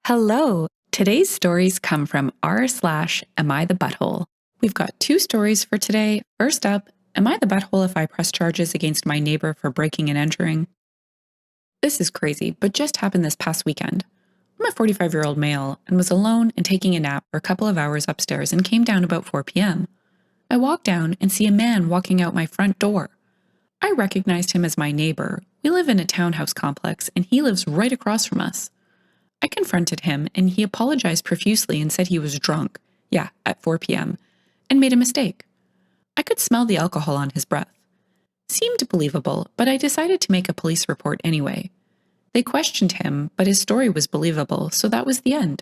Hello! Today's stories come from r/Am I the Butthole? We've got two stories for today. First up, am I the butthole if I press charges against my neighbor for breaking and entering? This is crazy, but just happened this past weekend. I'm a 45-year-old male and was alone and taking a nap for a couple of hours upstairs and came down about 4 p.m. I walk down and see a man walking out my front door. I recognized him as my neighbor. We live in a townhouse complex and he lives right across from us. I confronted him and he apologized profusely and said he was drunk, at 4 p.m., and made a mistake. I could smell the alcohol on his breath. Seemed believable, but I decided to make a police report anyway. They questioned him, but his story was believable, so that was the end.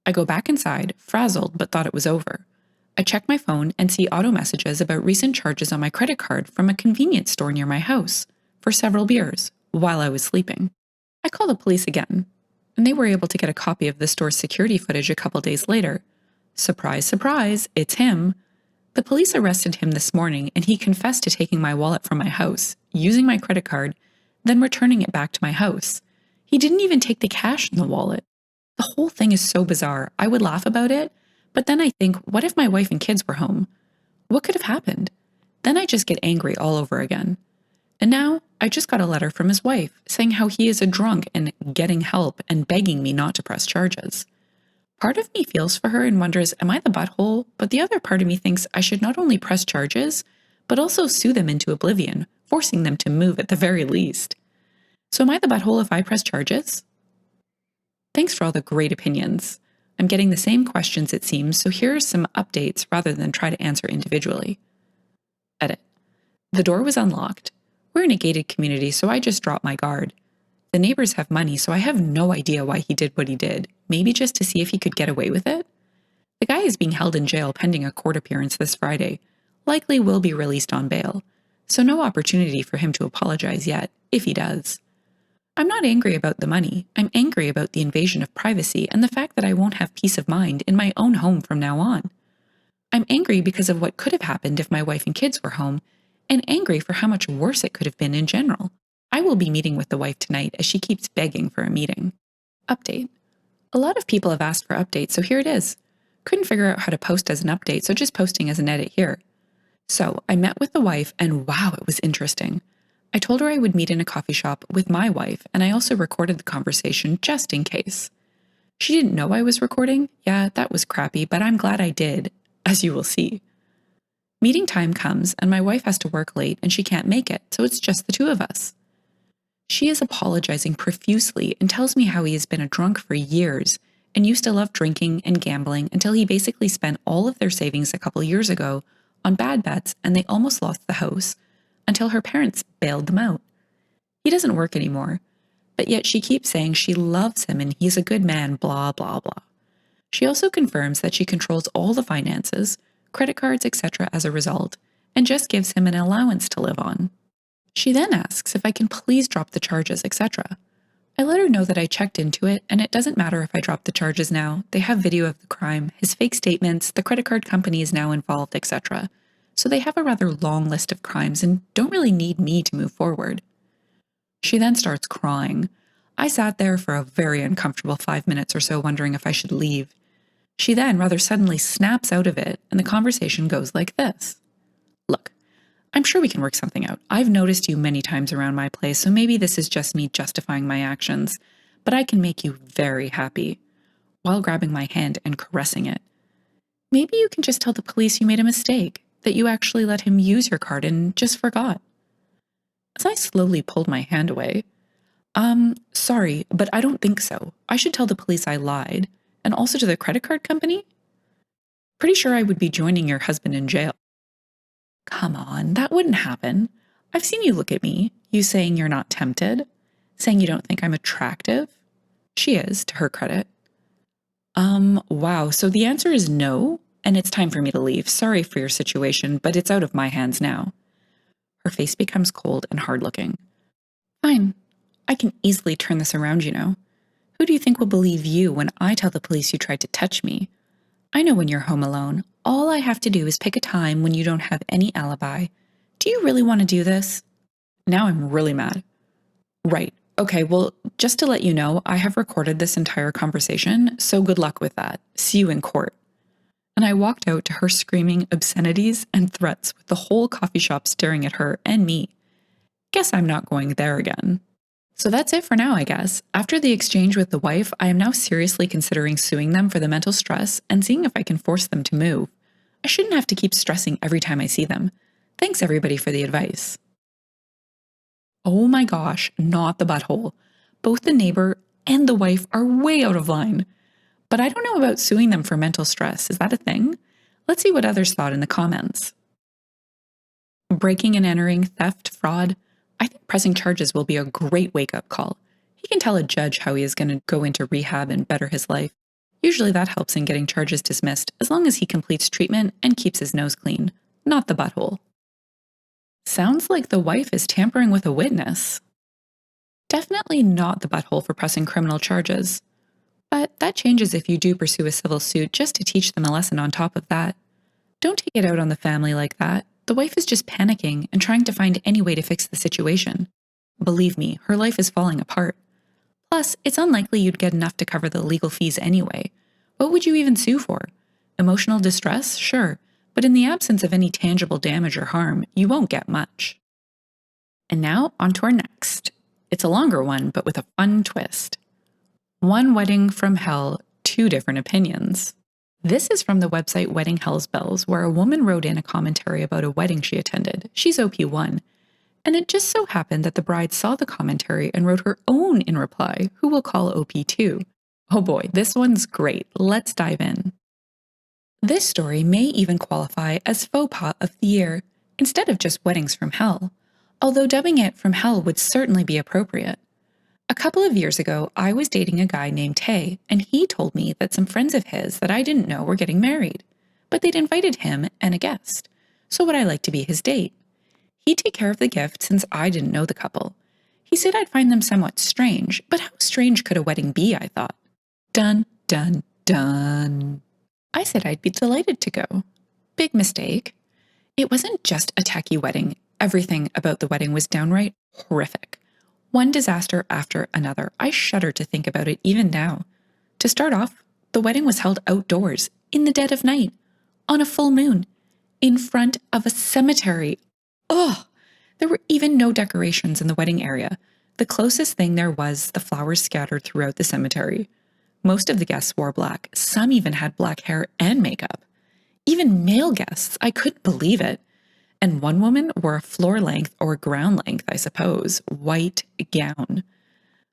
I go back inside, frazzled, but thought it was over. I check my phone and see auto messages about recent charges on my credit card from a convenience store near my house for several beers while I was sleeping. I call the police again, and they were able to get a copy of the store's security footage a couple days later. Surprise, surprise, it's him. The police arrested him this morning and he confessed to taking my wallet from my house, using my credit card, then returning it back to my house. He didn't even take the cash in the wallet. The whole thing is so bizarre. I would laugh about it, but then I think, what if my wife and kids were home? What could have happened? Then I just get angry all over again. And now, I just got a letter from his wife saying how he is a drunk and getting help and begging me not to press charges. Part of me feels for her and wonders, am I the butthole? But the other part of me thinks I should not only press charges, but also sue them into oblivion, forcing them to move at the very least. So am I the butthole if I press charges? Thanks for all the great opinions. I'm getting the same questions it seems, so here are some updates rather than try to answer individually. Edit. The door was unlocked. We're in a gated community, so I just dropped my guard. The neighbors have money, so I have no idea why he did what he did. Maybe just to see if he could get away with it? The guy is being held in jail pending a court appearance this Friday. Likely will be released on bail. So no opportunity for him to apologize yet, if he does. I'm not angry about the money. I'm angry about the invasion of privacy and the fact that I won't have peace of mind in my own home from now on. I'm angry because of what could have happened if my wife and kids were home, and angry for how much worse it could have been in general. I will be meeting with the wife tonight as she keeps begging for a meeting. Update. A lot of people have asked for updates, so here it is. Couldn't figure out how to post as an update, so just posting as an edit here. So I met with the wife and wow, it was interesting. I told her I would meet in a coffee shop with my wife, and I also recorded the conversation just in case. She didn't know I was recording. Yeah, that was crappy, but I'm glad I did, as you will see. Meeting time comes, and my wife has to work late and she can't make it, so it's just the two of us. She is apologizing profusely and tells me how he has been a drunk for years and used to love drinking and gambling until he basically spent all of their savings a couple years ago on bad bets and they almost lost the house until her parents bailed them out. He doesn't work anymore, but yet she keeps saying she loves him and he's a good man, blah, blah, blah. She also confirms that she controls all the finances, credit cards, etc. as a result, and just gives him an allowance to live on. She then asks if I can please drop the charges, etc. I let her know that I checked into it, and it doesn't matter if I drop the charges now. They have video of the crime, his fake statements, the credit card company is now involved, etc. So they have a rather long list of crimes and don't really need me to move forward. She then starts crying. I sat there for a very uncomfortable 5 minutes or so wondering if I should leave. She then rather suddenly snaps out of it, and the conversation goes like this. Look, I'm sure we can work something out. I've noticed you many times around my place, so maybe this is just me justifying my actions, but I can make you very happy, while grabbing my hand and caressing it. Maybe you can just tell the police you made a mistake, that you actually let him use your card and just forgot. As I slowly pulled my hand away, sorry, but I don't think so. I should tell the police I lied, and also to the credit card company? Pretty sure I would be joining your husband in jail. Come on, that wouldn't happen. I've seen you look at me, you saying you're not tempted, saying you don't think I'm attractive. She is, to her credit. Wow, so the answer is no, and it's time for me to leave. Sorry for your situation, but it's out of my hands now. Her face becomes cold and hard-looking. Fine, I can easily turn this around, you know. Who do you think will believe you when I tell the police you tried to touch me? I know when you're home alone. All I have to do is pick a time when you don't have any alibi. Do you really want to do this? Now I'm really mad. Right. Okay, well, just to let you know, I have recorded this entire conversation, so good luck with that. See you in court. And I walked out to her screaming obscenities and threats with the whole coffee shop staring at her and me. Guess I'm not going there again. So that's it for now, I guess. After the exchange with the wife, I am now seriously considering suing them for the mental stress and seeing if I can force them to move. I shouldn't have to keep stressing every time I see them. Thanks everybody for the advice. Oh my gosh, not the butthole. Both the neighbor and the wife are way out of line. But I don't know about suing them for mental stress. Is that a thing? Let's see what others thought in the comments. Breaking and entering, theft, fraud. I think pressing charges will be a great wake up call. He can tell a judge how he is going to go into rehab and better his life. Usually that helps in getting charges dismissed as long as he completes treatment and keeps his nose clean, not the butthole. Sounds like the wife is tampering with a witness. Definitely not the butthole for pressing criminal charges. But that changes if you do pursue a civil suit just to teach them a lesson on top of that. Don't take it out on the family like that. The wife is just panicking and trying to find any way to fix the situation. Believe me, her life is falling apart. Plus, it's unlikely you'd get enough to cover the legal fees anyway. What would you even sue for? Emotional distress? Sure. But in the absence of any tangible damage or harm, you won't get much. And now, on to our next. It's a longer one, but with a fun twist. One wedding from hell, two different opinions. This is from the website Wedding Hell's Bells, where a woman wrote in a commentary about a wedding she attended. She's OP1. And it just so happened that the bride saw the commentary and wrote her own in reply, who we'll call OP2. Oh boy, this one's great. Let's dive in. This story may even qualify as faux pas of the year, instead of just weddings from hell, although dubbing it from hell would certainly be appropriate. A couple of years ago, I was dating a guy named Tay, and he told me that some friends of his that I didn't know were getting married, but they'd invited him and a guest, so would I like to be his date? He'd take care of the gift since I didn't know the couple. He said I'd find them somewhat strange, but how strange could a wedding be, I thought. Dun, dun, dun. I said I'd be delighted to go. Big mistake. It wasn't just a tacky wedding. Everything about the wedding was downright horrific. One disaster after another. I shudder to think about it even now. To start off, the wedding was held outdoors, in the dead of night, on a full moon, in front of a cemetery. Ugh! There were even no decorations in the wedding area. The closest thing there was the flowers scattered throughout the cemetery. Most of the guests wore black. Some even had black hair and makeup. Even male guests, I couldn't believe it. And one woman wore a floor-length or ground-length, I suppose, white gown.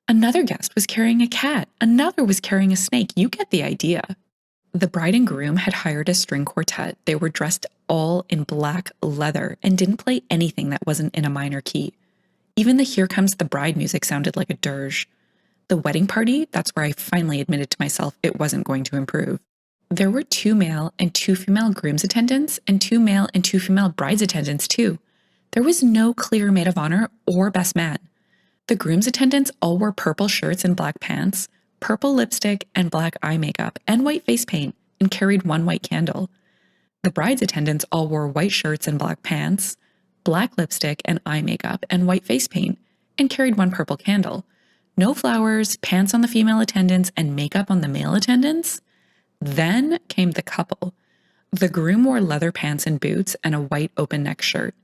Another guest was carrying a cat. Another was carrying a snake. You get the idea. The bride and groom had hired a string quartet. They were dressed all in black leather and didn't play anything that wasn't in a minor key. Even the Here Comes the Bride music sounded like a dirge. The wedding party, that's where I finally admitted to myself it wasn't going to improve. There were 2 male and 2 female groom's attendants and 2 male and 2 female bride's attendants too. There was no clear maid of honor or best man. The groom's attendants all wore purple shirts and black pants, purple lipstick and black eye makeup, and white face paint, and carried 1 white candle. The bride's attendants all wore white shirts and black pants, black lipstick and eye makeup, and white face paint, and carried 1 purple candle. No flowers, pants on the female attendants, and makeup on the male attendants? Then came the couple. The groom wore leather pants and boots and a white open-neck shirt.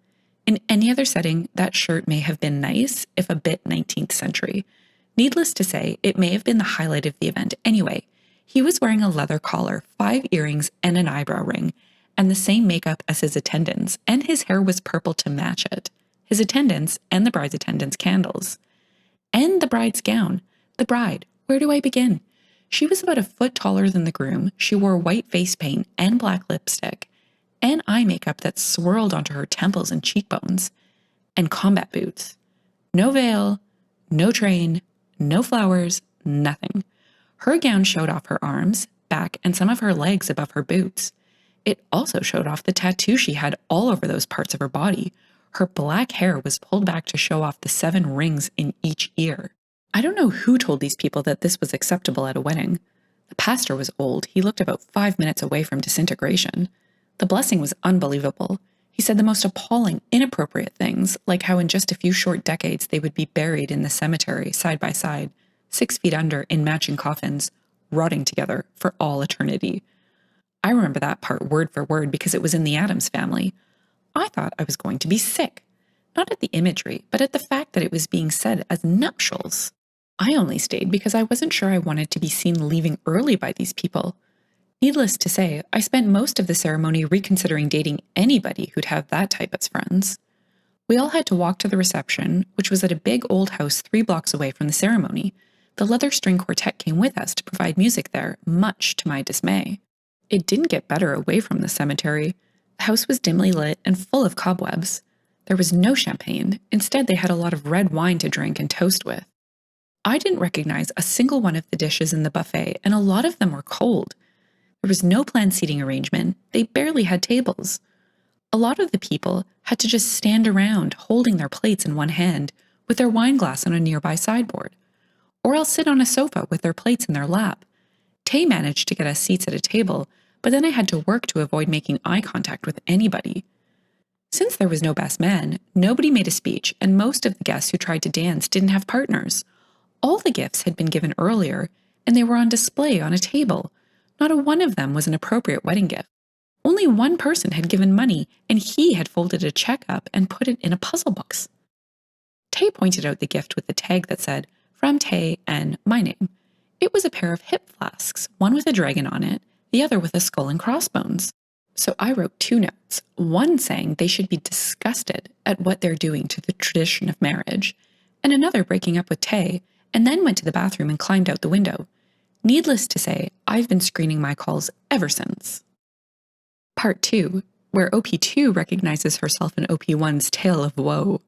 In any other setting, that shirt may have been nice, if a bit 19th century. Needless to say, it may have been the highlight of the event anyway. He was wearing a leather collar, 5 earrings, and an eyebrow ring, and the same makeup as his attendants, and his hair was purple to match it. His attendants and the bride's attendants' candles. And the bride's gown. The bride. Where do I begin? She was about a foot taller than the groom. She wore white face paint and black lipstick, and eye makeup that swirled onto her temples and cheekbones, and combat boots. No veil, no train, no flowers, nothing. Her gown showed off her arms, back, and some of her legs above her boots. It also showed off the tattoo she had all over those parts of her body. Her black hair was pulled back to show off the 7 rings in each ear. I don't know who told these people that this was acceptable at a wedding. The pastor was old. He looked about 5 minutes away from disintegration. The blessing was unbelievable. He said the most appalling, inappropriate things, like how in just a few short decades they would be buried in the cemetery side by side, 6 feet under in matching coffins, rotting together for all eternity. I remember that part word for word because it was in the Addams Family. I thought I was going to be sick, not at the imagery, but at the fact that it was being said as nuptials. I only stayed because I wasn't sure I wanted to be seen leaving early by these people. Needless to say, I spent most of the ceremony reconsidering dating anybody who'd have that type as friends. We all had to walk to the reception, which was at a big old house 3 blocks away from the ceremony. The leather string quartet came with us to provide music there, much to my dismay. It didn't get better away from the cemetery. The house was dimly lit and full of cobwebs. There was no champagne. Instead, they had a lot of red wine to drink and toast with. I didn't recognize a single one of the dishes in the buffet, and a lot of them were cold. There was no planned seating arrangement. They barely had tables. A lot of the people had to just stand around holding their plates in one hand with their wine glass on a nearby sideboard, or else sit on a sofa with their plates in their lap. Tay managed to get us seats at a table, but then I had to work to avoid making eye contact with anybody. Since there was no best man, nobody made a speech, and most of the guests who tried to dance didn't have partners. All the gifts had been given earlier, and they were on display on a table. Not a one of them was an appropriate wedding gift. Only one person had given money, and he had folded a check up and put it in a puzzle box. Tay pointed out the gift with the tag that said, "From Tay and my name." It was a pair of hip flasks, one with a dragon on it, the other with a skull and crossbones. So I wrote 2 notes, one saying they should be disgusted at what they're doing to the tradition of marriage, and another breaking up with Tay, and then went to the bathroom and climbed out the window. Needless to say, I've been screening my calls ever since. Part 2, where OP2 recognizes herself in OP1's tale of woe.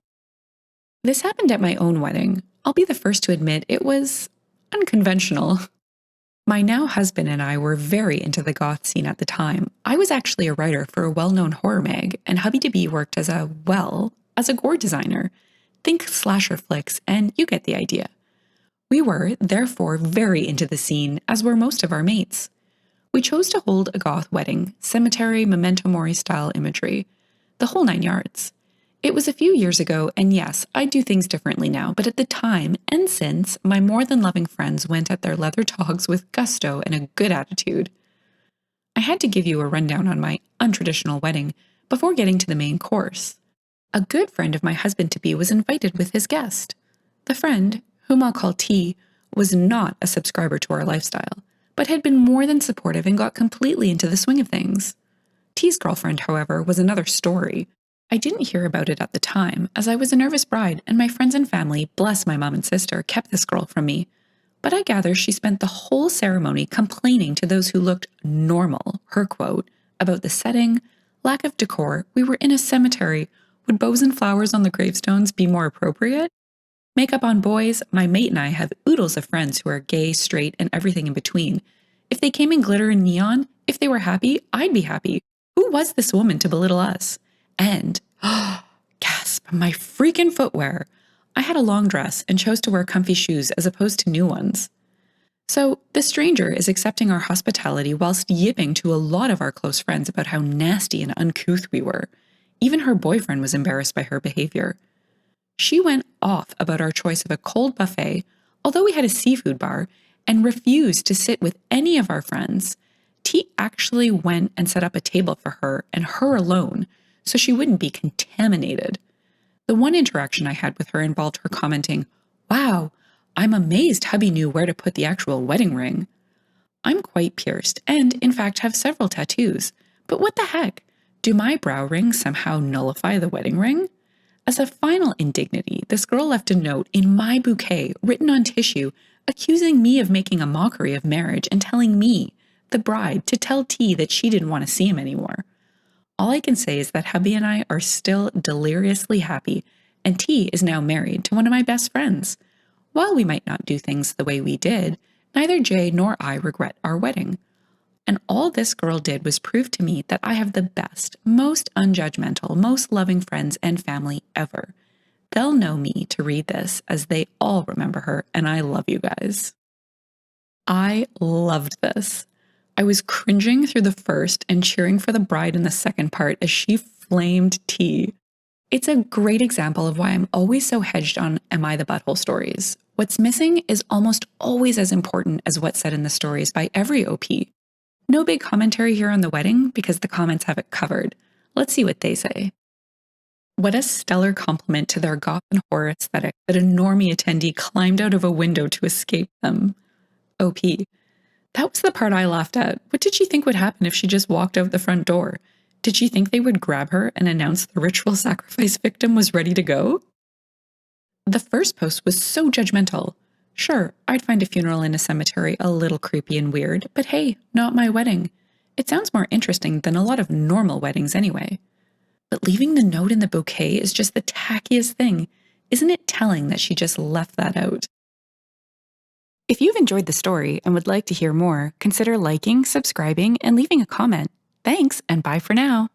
This happened at my own wedding. I'll be the first to admit it was unconventional. My now husband and I were very into the goth scene at the time. I was actually a writer for a well-known horror mag, and hubby-to-be worked as a gore designer. Think slasher flicks, and you get the idea. We were, therefore, very into the scene, as were most of our mates. We chose to hold a goth wedding, cemetery, memento mori style imagery, the whole 9 yards. It was a few years ago, and yes, I do things differently now, but at the time, and since, my more than loving friends went at their leather togs with gusto and a good attitude. I had to give you a rundown on my untraditional wedding before getting to the main course. A good friend of my husband-to-be was invited with his guest. The friend, whom I'll call T, was not a subscriber to our lifestyle, but had been more than supportive and got completely into the swing of things. T's girlfriend, however, was another story. I didn't hear about it at the time, as I was a nervous bride, and my friends and family, bless my mom and sister, kept this girl from me. But I gather she spent the whole ceremony complaining to those who looked normal, her quote, about the setting, lack of decor. We were in a cemetery. Would bows and flowers on the gravestones be more appropriate? Makeup on boys, my mate and I have oodles of friends who are gay, straight, and everything in between. If they came in glitter and neon, if they were happy, I'd be happy. Who was this woman to belittle us? And, gasp, my freaking footwear. I had a long dress and chose to wear comfy shoes as opposed to new ones. So, the stranger is accepting our hospitality whilst yipping to a lot of our close friends about how nasty and uncouth we were. Even her boyfriend was embarrassed by her behavior. She went off about our choice of a cold buffet, although we had a seafood bar, and refused to sit with any of our friends. T actually went and set up a table for her and her alone, so she wouldn't be contaminated. The one interaction I had with her involved her commenting, "Wow, I'm amazed hubby knew where to put the actual wedding ring." I'm quite pierced and, in fact, have several tattoos. But what the heck? Do my brow rings somehow nullify the wedding ring? As a final indignity, this girl left a note in my bouquet, written on tissue, accusing me of making a mockery of marriage and telling me, the bride, to tell T that she didn't want to see him anymore. All I can say is that hubby and I are still deliriously happy, and T is now married to one of my best friends. While we might not do things the way we did, neither Jay nor I regret our wedding. And all this girl did was prove to me that I have the best, most unjudgmental, most loving friends and family ever. They'll know me to read this as they all remember her, and I love you guys. I loved this. I was cringing through the first and cheering for the bride in the second part as she flamed tea. It's a great example of why I'm always so hedged on Am I the Butthole stories. What's missing is almost always as important as what's said in the stories by every OP. No big commentary here on the wedding because the comments have it covered. Let's see what they say. What a stellar compliment to their goth and horror aesthetic that a normie attendee climbed out of a window to escape them. OP. That was the part I laughed at. What did she think would happen if she just walked out the front door? Did she think they would grab her and announce the ritual sacrifice victim was ready to go? The first post was so judgmental. Sure, I'd find a funeral in a cemetery a little creepy and weird, but hey, not my wedding. It sounds more interesting than a lot of normal weddings anyway. But leaving the note in the bouquet is just the tackiest thing. Isn't it telling that she just left that out? If you've enjoyed the story and would like to hear more, consider liking, subscribing, and leaving a comment. Thanks, and bye for now.